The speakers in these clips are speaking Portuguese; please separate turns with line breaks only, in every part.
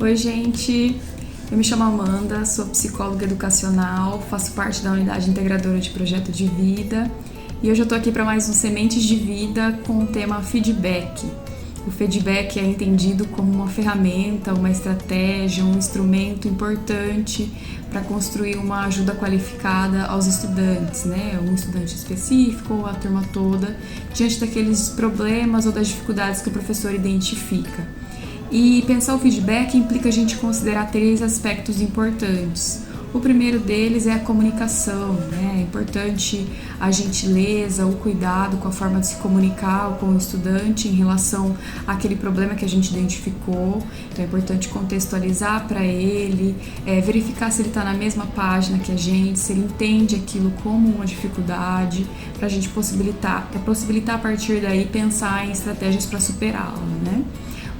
Oi, gente! Eu me chamo Amanda, sou psicóloga educacional, faço parte da unidade integradora de projeto de vida e hoje eu tô aqui para mais um Sementes de Vida com o tema feedback. O feedback é entendido como uma ferramenta, uma estratégia, um instrumento importante para construir uma ajuda qualificada aos estudantes, né? Um estudante específico ou a turma toda, diante daqueles problemas ou das dificuldades que o professor identifica. E pensar o feedback implica a gente considerar 3 aspectos importantes. O primeiro deles é a comunicação, né? É importante a gentileza, o cuidado com a forma de se comunicar com o estudante em relação àquele problema que a gente identificou. Então é importante contextualizar para ele, verificar se ele está na mesma página que a gente, se ele entende aquilo como uma dificuldade, para a gente possibilitar a partir daí pensar em estratégias para superá-la, né?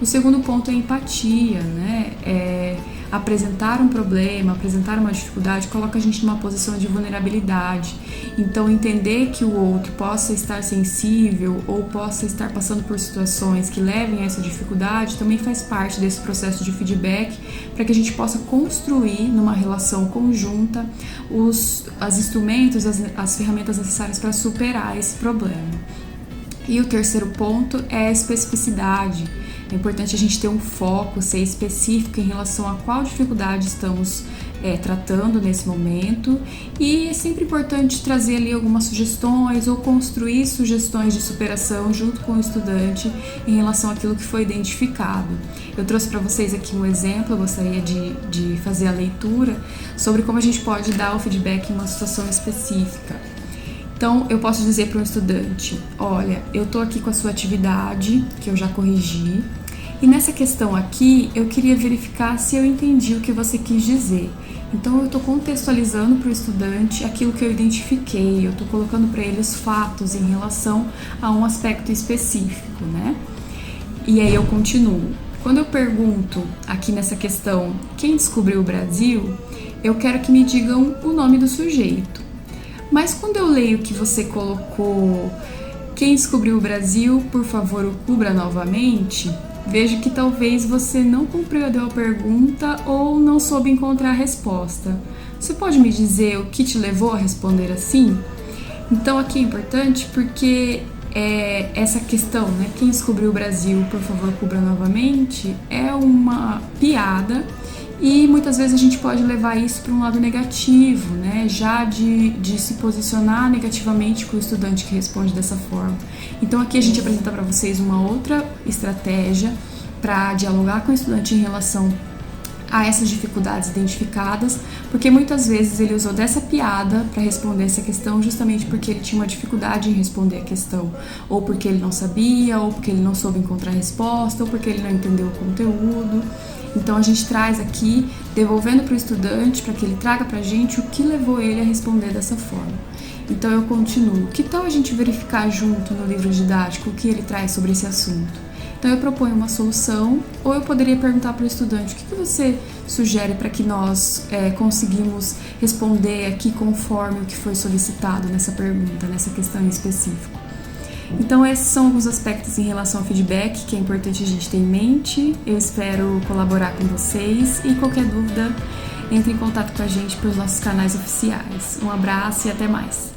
O segundo ponto é a empatia, né? Apresentar um problema, apresentar uma dificuldade, coloca a gente numa posição de vulnerabilidade. Então, entender que o outro possa estar sensível ou possa estar passando por situações que levem a essa dificuldade também faz parte desse processo de feedback para que a gente possa construir numa relação conjunta os instrumentos, as ferramentas necessárias para superar esse problema. E o terceiro ponto é a especificidade. É importante a gente ter um foco, ser específico em relação a qual dificuldade estamos tratando nesse momento, e é sempre importante trazer ali algumas sugestões ou construir sugestões de superação junto com o estudante em relação àquilo que foi identificado. Eu trouxe para vocês aqui um exemplo, eu gostaria de fazer a leitura sobre como a gente pode dar o feedback em uma situação específica. Então, eu posso dizer para um estudante: olha, eu estou aqui com a sua atividade, que eu já corrigi, e nessa questão aqui, eu queria verificar se eu entendi o que você quis dizer. Então, eu estou contextualizando para o estudante aquilo que eu identifiquei, eu estou colocando para ele os fatos em relação a um aspecto específico, né? E aí eu continuo. Quando eu pergunto aqui nessa questão, quem descobriu o Brasil, eu quero que me digam o nome do sujeito. Mas quando eu leio que você colocou quem descobriu o Brasil, por favor, o cubra novamente, vejo que talvez você não compreendeu a pergunta ou não soube encontrar a resposta. Você pode me dizer o que te levou a responder assim? Então aqui é importante porque essa questão, né, quem descobriu o Brasil, por favor, cubra novamente, é uma piada. E muitas vezes a gente pode levar isso para um lado negativo, né? Já de se posicionar negativamente com o estudante que responde dessa forma. Então aqui a gente apresenta para vocês uma outra estratégia para dialogar com o estudante em relação a essas dificuldades identificadas, porque muitas vezes ele usou dessa piada para responder essa questão justamente porque ele tinha uma dificuldade em responder a questão, ou porque ele não sabia, ou porque ele não soube encontrar a resposta, ou porque ele não entendeu o conteúdo. Então a gente traz aqui, devolvendo para o estudante, para que ele traga para a gente o que levou ele a responder dessa forma. Então eu continuo. Que tal a gente verificar junto no livro didático o que ele traz sobre esse assunto? Então eu proponho uma solução, ou eu poderia perguntar para o estudante: o que você sugere para que nós conseguimos responder aqui conforme o que foi solicitado nessa pergunta, nessa questão em específico? Então esses são alguns aspectos em relação ao feedback que é importante a gente ter em mente. Eu espero colaborar com vocês e qualquer dúvida, entre em contato com a gente pelos nossos canais oficiais. Um abraço e até mais!